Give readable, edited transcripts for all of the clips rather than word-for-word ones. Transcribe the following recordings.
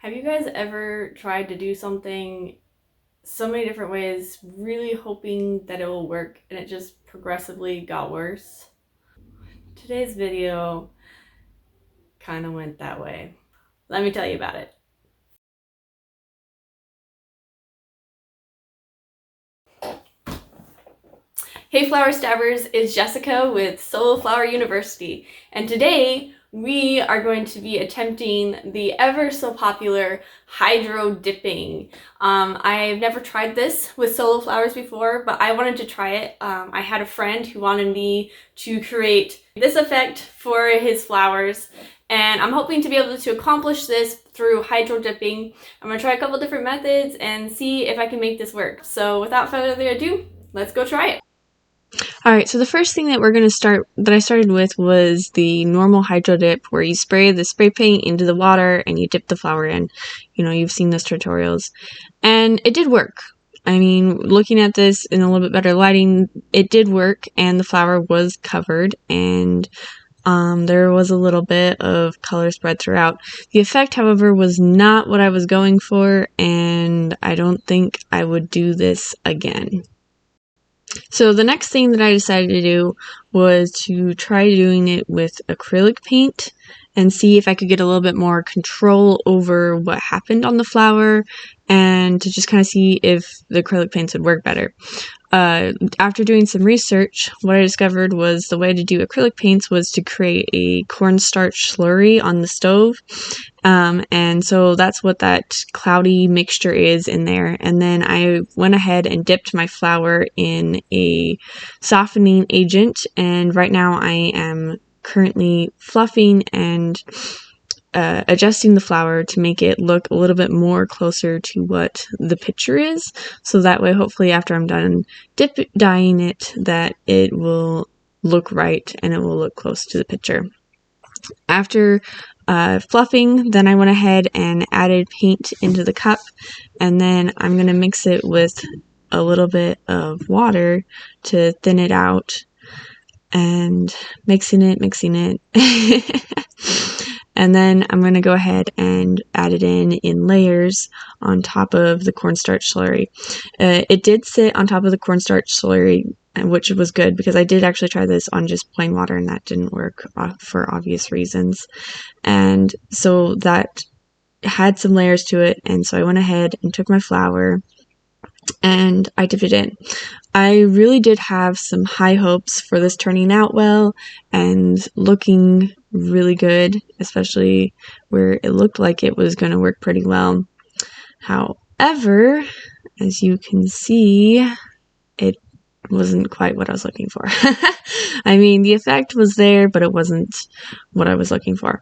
Have you guys ever tried to do something so many different ways, really hoping that it will work, and it just progressively got worse? Today's video kind of went that way. Let me tell you about it. Hey Flower Stabbers, it's Jessica with Sola Flower University, and today we are going to be attempting the ever so popular hydro dipping. I've never tried this with Sola Flowers before, but I wanted to try it. I had a friend who wanted me to create this effect for his flowers, and I'm hoping to be able to accomplish this through hydro dipping. I'm going to try a couple different methods and see if I can make this work. So without further ado, let's go try it. Alright, so the first thing that I started with was the normal hydro dip, where you spray the spray paint into the water and you dip the flower in. You know, you've seen those tutorials. And it did work. I mean, looking at this in a little bit better lighting, it did work, and the flower was covered, and there was a little bit of color spread throughout. The effect, however, was not what I was going for, and I don't think I would do this again. So the next thing that I decided to do was to try doing it with acrylic paint and see if I could get a little bit more control over what happened on the flower, and to just kind of see if the acrylic paints would work better. After doing some research, what I discovered was the way to do acrylic paints was to create a cornstarch slurry on the stove. And so that's what that cloudy mixture is in there. And then I went ahead and dipped my flower in a softening agent, and right now I am currently fluffing and adjusting the flower to make it look a little bit more closer to what the picture is, so that way hopefully after I'm done dyeing it, that it will look right and it will look close to the picture. After fluffing, then I went ahead and added paint into the cup, and then I'm going to mix it with a little bit of water to thin it out, and mixing it. And then I'm going to go ahead and add it in layers on top of the cornstarch slurry. It did sit on top of the cornstarch slurry, which was good because I did actually try this on just plain water and that didn't work for obvious reasons. And so that had some layers to it, and so I went ahead and took my flower and I dipped it in. I really did have some high hopes for this turning out well and looking really good, especially where it looked like it was going to work pretty well. However, as you can see, it wasn't quite what I was looking for. I mean, the effect was there, but it wasn't what I was looking for.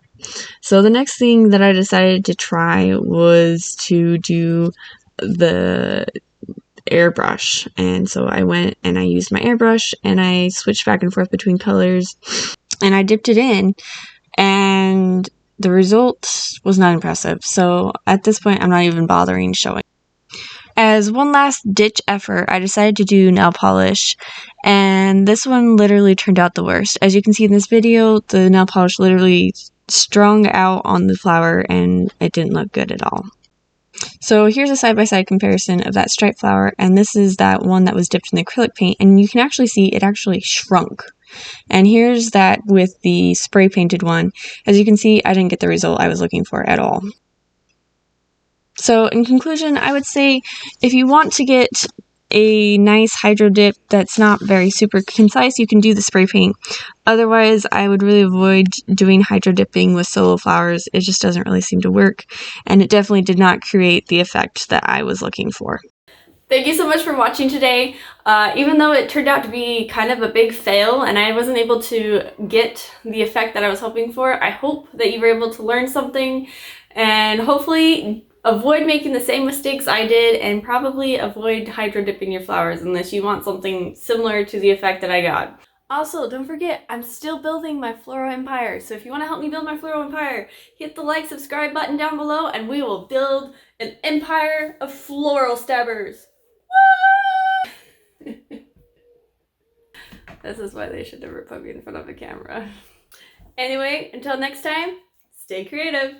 So the next thing that I decided to try was to do the airbrush, and so I went and I used my airbrush and I switched back and forth between colors and I dipped it in, and the result was not impressive. So at this point I'm not even bothering showing. As one last ditch effort, I decided to do nail polish, and this one literally turned out the worst. As you can see in this video, the nail polish literally strung out on the flower and it didn't look good at all. So here's a side-by-side comparison of that striped flower, and this is that one that was dipped in the acrylic paint, and you can actually see it actually shrunk. And here's that with the spray painted one. As you can see, I didn't get the result I was looking for at all. So in conclusion, I would say if you want to get a nice hydro dip that's not very super concise, you can do the spray paint. Otherwise, I would really avoid doing hydro dipping with Sola Flowers. It just doesn't really seem to work, and it definitely did not create the effect that I was looking for. Thank you so much for watching today. Even though it turned out to be kind of a big fail and I wasn't able to get the effect that I was hoping for, I hope that you were able to learn something and hopefully avoid making the same mistakes I did, and probably avoid hydro dipping your flowers unless you want something similar to the effect that I got. Also, don't forget, I'm still building my floral empire, so if you want to help me build my floral empire, hit the like, subscribe button down below, and we will build an empire of floral stabbers. This is why they should never put me in front of a camera. Anyway, until next time, stay creative.